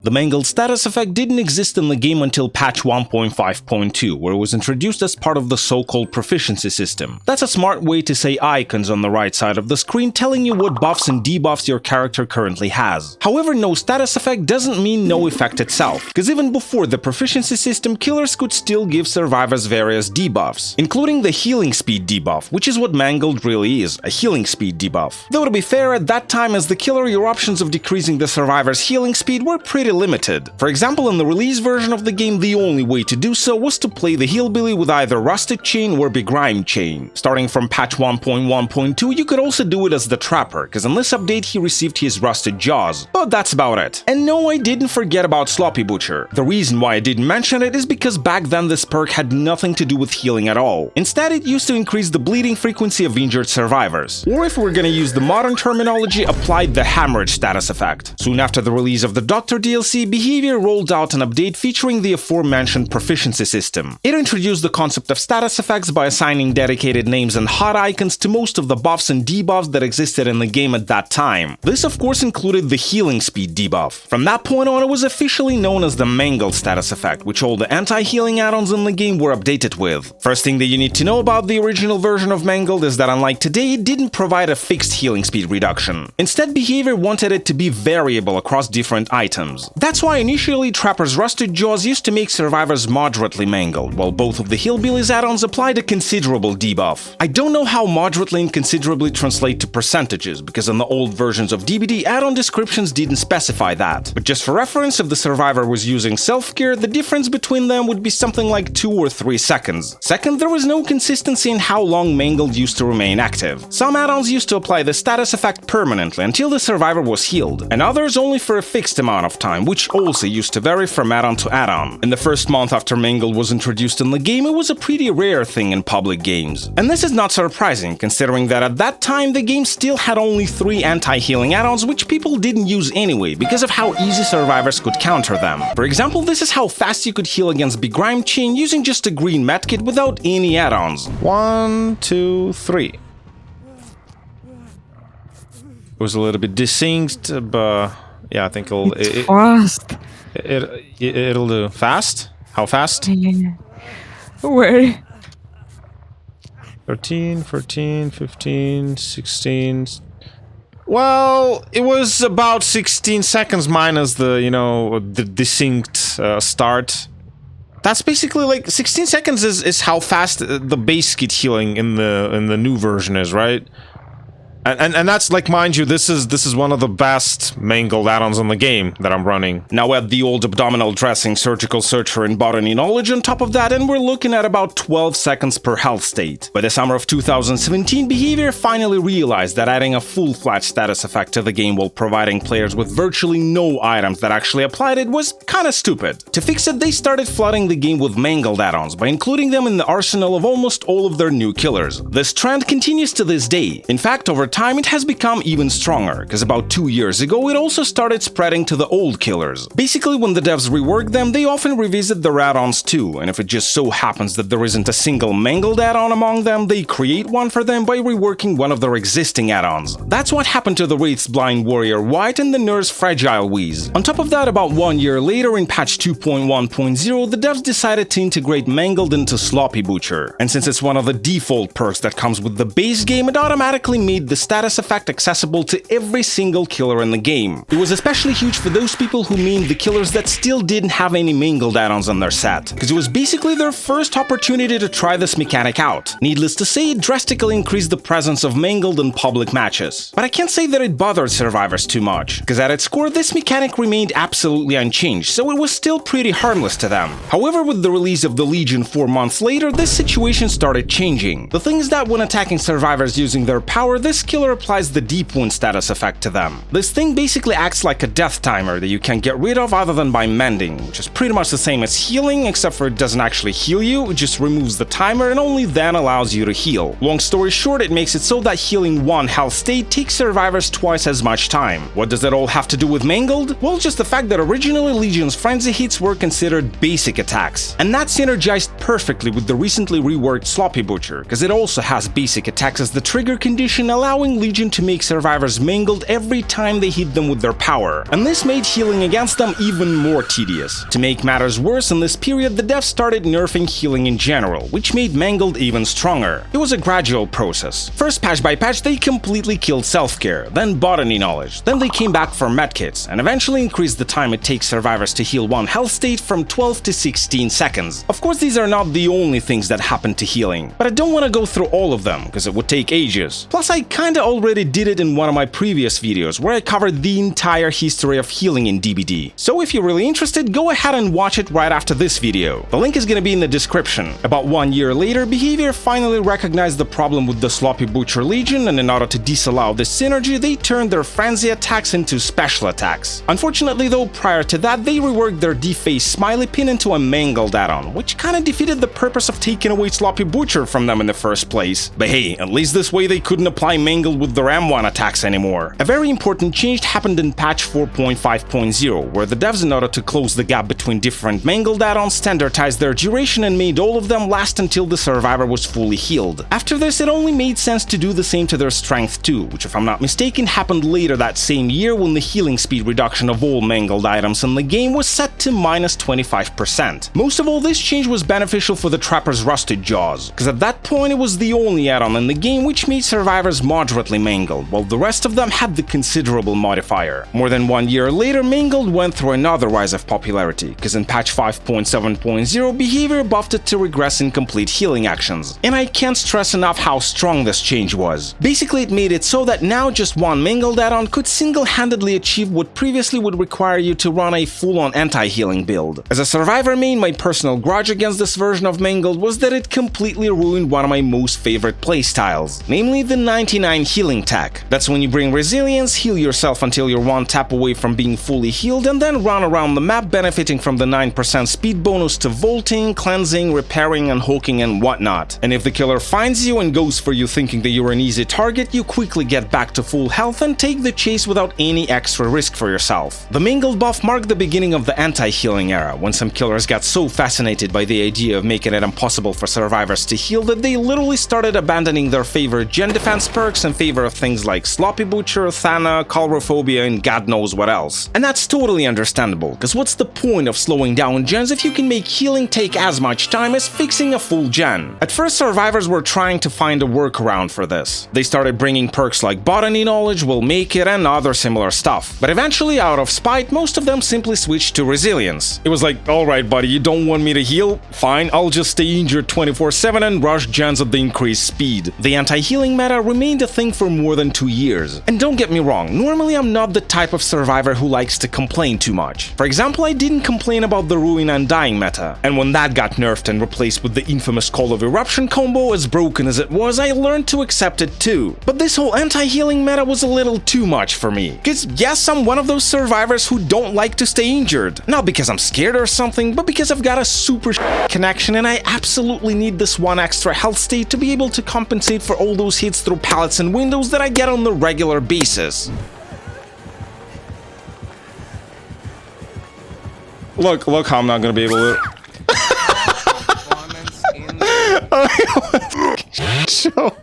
The Mangled status effect didn't exist in the game until patch 1.5.2, where it was introduced as part of the so-called proficiency system. That's a smart way to say icons on the right side of the screen telling you what buffs and debuffs your character currently has. However, no status effect doesn't mean no effect itself, because even before the proficiency system, killers could still give survivors various debuffs, including the healing speed debuff, which is what Mangled really is, a healing speed debuff. Though to be fair, at that time as the killer, your options of decreasing the survivor's healing speed were pretty limited. For example, in the release version of the game, the only way to do so was to play the hillbilly with either rusted chain or begrimed chain. Starting from patch 1.1.2, you could also do it as the trapper, because in this update he received his rusted jaws. But that's about it. And no, I didn't forget about Sloppy Butcher. The reason why I didn't mention it is because back then this perk had nothing to do with healing at all. Instead, it used to increase the bleeding frequency of injured survivors. Or if we're gonna use the modern terminology, applied the hemorrhage status effect. Soon after the release of the Doctor DLC, Behavior rolled out an update featuring the aforementioned proficiency system. It introduced the concept of status effects by assigning dedicated names and hot icons to most of the buffs and debuffs that existed in the game at that time. This of course included the healing speed debuff. From that point on, it was officially known as the Mangled status effect, which all the anti-healing add-ons in the game were updated with. First thing that you need to know about the original version of Mangled is that unlike today, it didn't provide a fixed healing speed reduction. Instead, Behavior wanted it to be variable across different items. That's why initially Trapper's rusted jaws used to make survivors moderately mangled, while both of the Hillbillies add-ons applied a considerable debuff. I don't know how moderately and considerably translate to percentages, because in the old versions of DBD, add-on descriptions didn't specify that. But just for reference, if the survivor was using self-care, the difference between them would be something like 2 or 3 seconds. Second, there was no consistency in how long Mangled used to remain active. Some add-ons used to apply the status effect permanently until the survivor was healed, and others only for a fixed amount of time, which also used to vary from add-on to add-on. In the first month after Mangled was introduced in the game, it was a pretty rare thing in public games. And this is not surprising, considering that at that time the game still had only 3 anti-healing add-ons which people didn't use anyway because of how easy survivors could counter them. For example, this is how fast you could heal against begrimed chain using just a green medkit without any add-ons. 1, 2, 3. It was a little bit desynced, but yeah, I think it'll... Fast. It'll do. Fast? How fast? Yeah. Where? 13, 14, 15, 16... Well, it was about 16 seconds minus the, the desynced start. That's basically like 16 seconds is how fast the base kit healing in the new version is, right? And that's like, mind you, this is one of the best Mangled add-ons in the game that I'm running. Now add the old abdominal dressing, surgical searcher, and botany knowledge on top of that, and we're looking at about 12 seconds per health state. By the summer of 2017, Behavior finally realized that adding a full-fledged status effect to the game while providing players with virtually no items that actually applied it was kinda stupid. To fix it, they started flooding the game with Mangled add-ons by including them in the arsenal of almost all of their new killers. This trend continues to this day. In fact, over time it has become even stronger, because about 2 years ago it also started spreading to the old killers. Basically, when the devs rework them, they often revisit their add-ons too, and if it just so happens that there isn't a single Mangled add-on among them, they create one for them by reworking one of their existing add-ons. That's what happened to the Wraith's Blind Warrior White and the Nerfs Fragile Wheeze. On top of that, about 1 year later in patch 2.1.0, the devs decided to integrate Mangled into Sloppy Butcher, and since it's one of the default perks that comes with the base game, it automatically made the status effect accessible to every single killer in the game. It was especially huge for those people who mean the killers that still didn't have any Mangled add-ons on their set, because it was basically their first opportunity to try this mechanic out. Needless to say, it drastically increased the presence of Mangled in public matches. But I can't say that it bothered survivors too much, because at its core this mechanic remained absolutely unchanged, so it was still pretty harmless to them. However, with the release of the Legion 4 months later, this situation started changing. The thing is that when attacking survivors using their power, this killer applies the deep wound status effect to them. This thing basically acts like a death timer that you can get rid of other than by mending, which is pretty much the same as healing, except for it doesn't actually heal you, it just removes the timer and only then allows you to heal. Long story short, it makes it so that healing 1 health state takes survivors twice as much time. What does that all have to do with Mangled? Well, just the fact that originally Legion's frenzy hits were considered basic attacks, and that synergized perfectly with the recently reworked Sloppy Butcher, because it also has basic attacks as the trigger condition, allowing allowing Legion to make survivors mangled every time they hit them with their power, and this made healing against them even more tedious. To make matters worse, in this period the devs started nerfing healing in general, which made Mangled even stronger. It was a gradual process. First, patch by patch, they completely killed self-care, then botany knowledge, then they came back for medkits, and eventually increased the time it takes survivors to heal one health state from 12 to 16 seconds. Of course, these are not the only things that happen to healing, but I don't want to go through all of them, because it would take ages. Plus, I kinda already did it in one of my previous videos, where I covered the entire history of healing in DBD. So if you're really interested, go ahead and watch it right after this video. The link is gonna be in the description. About 1 year later, Behavior finally recognized the problem with the Sloppy Butcher Legion, and in order to disallow this synergy, they turned their frenzy attacks into special attacks. Unfortunately though, prior to that, they reworked their deface smiley pin into a Mangled add-on, which kinda defeated the purpose of taking away Sloppy Butcher from them in the first place. But hey, at least this way they couldn't apply Mangled with their M1 attacks anymore. A very important change happened in patch 4.5.0, where the devs, in order to close the gap between different Mangled add-ons, standardized their duration and made all of them last until the survivor was fully healed. After this, it only made sense to do the same to their strength too, which, if I'm not mistaken, happened later that same year when the healing speed reduction of all Mangled items in the game was set to -25%. Most of all, this change was beneficial for the Trapper's Rusted Jaws, because at that point it was the only add-on in the game which made survivors moderately mangled, while the rest of them had the considerable modifier. More than 1 year later, Mangled went through another rise of popularity, because in patch 5.7.0, Behavior buffed it to regress incomplete healing actions, and I can't stress enough how strong this change was. Basically, it made it so that now just one Mangled add-on could single-handedly achieve what previously would require you to run a full-on anti-healing build. As a survivor main, my personal grudge against this version of Mangled was that it completely ruined one of my most favorite playstyles, namely the 99 healing tech. That's when you bring resilience, heal yourself until you're one tap away from being fully healed, and then run around the map benefiting from the 9% speed bonus to vaulting, cleansing, repairing, and hooking and whatnot. And if the killer finds you and goes for you thinking that you're an easy target, you quickly get back to full health and take the chase without any extra risk for yourself. The Mangled buff marked the beginning of the anti-healing era, when some killers got so fascinated by the idea of making it impossible for survivors to heal that they literally started abandoning their favorite gen defense perks in favor of things like Sloppy Butcher, Thana, Calrophobia, and God knows what else. And that's totally understandable, because what's the point of slowing down gens if you can make healing take as much time as fixing a full gen? At first, survivors were trying to find a workaround for this. They started bringing perks like Botany Knowledge, Will Make It, and other similar stuff. But eventually, out of spite, most of them simply switched to Resilience. It was like, alright buddy, you don't want me to heal? Fine, I'll just stay injured 24/7 and rush gens at the increased speed. The anti-healing meta remained a thing for more than 2 years. And don't get me wrong, normally I'm not the type of survivor who likes to complain too much. For example, I didn't complain about the Ruin Undying meta, and when that got nerfed and replaced with the infamous Call of Eruption combo, as broken as it was, I learned to accept it too. But this whole anti-healing meta was a little too much for me. Cause yes, I'm one of those survivors who don't like to stay injured. Not because I'm scared or something, but because I've got a super connection and I absolutely need this one extra health state to be able to compensate for all those hits through pallets and windows that I get on the regular basis. Look how I'm not gonna be able to... Show.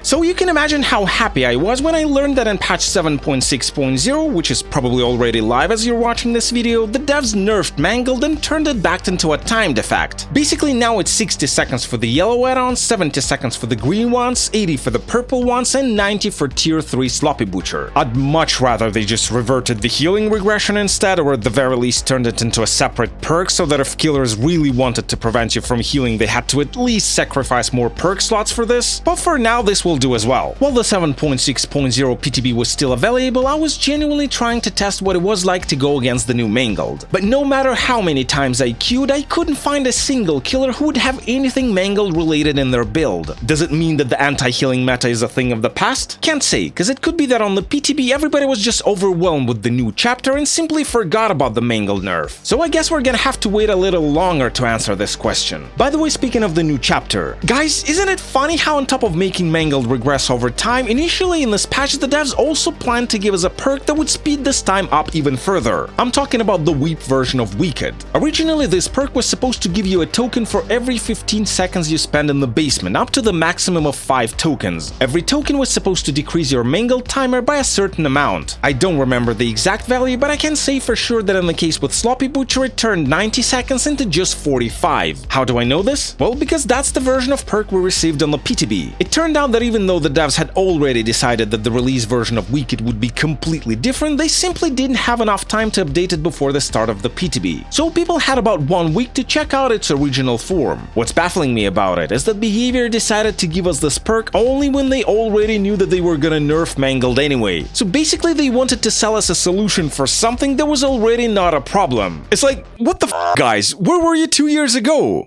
So you can imagine how happy I was when I learned that in patch 7.6.0, which is probably already live as you're watching this video, the devs nerfed Mangled and turned it back into a timed effect. Basically now it's 60 seconds for the yellow add-ons, 70 seconds for the green ones, 80 for the purple ones, and 90 for tier 3 Sloppy Butcher. I'd much rather they just reverted the healing regression instead, or at the very least turned it into a separate perk so that if killers really wanted to prevent you from healing, they had to at least sacrifice more perk slots for this. But for now, this will do as well. While the 7.6.0 PTB was still available, I was genuinely trying to test what it was like to go against the new Mangled. But no matter how many times I queued, I couldn't find a single killer who would have anything Mangled related in their build. Does it mean that the anti-healing meta is a thing of the past? Can't say, cause it could be that on the PTB everybody was just overwhelmed with the new chapter and simply forgot about the Mangled nerf. So I guess we're gonna have to wait a little longer to answer this question. By the way, speaking of the new chapter, guys, isn't it funny how on top of making Mangled would regress over time, initially in this patch the devs also planned to give us a perk that would speed this time up even further. I'm talking about the Weep version of Wicked. Originally this perk was supposed to give you a token for every 15 seconds you spend in the basement, up to the maximum of 5 tokens. Every token was supposed to decrease your Mangled timer by a certain amount. I don't remember the exact value, but I can say for sure that in the case with Sloppy Butcher it turned 90 seconds into just 45. How do I know this? Well, because that's the version of perk we received on the PTB. It turned out that even though the devs had already decided that the release version of Wicked would be completely different, they simply didn't have enough time to update it before the start of the PTB. So people had about 1 week to check out its original form. What's baffling me about it is that Behavior decided to give us this perk only when they already knew that they were gonna nerf Mangled anyway. So basically they wanted to sell us a solution for something that was already not a problem. It's like, what the f, guys? Where were you 2 years ago?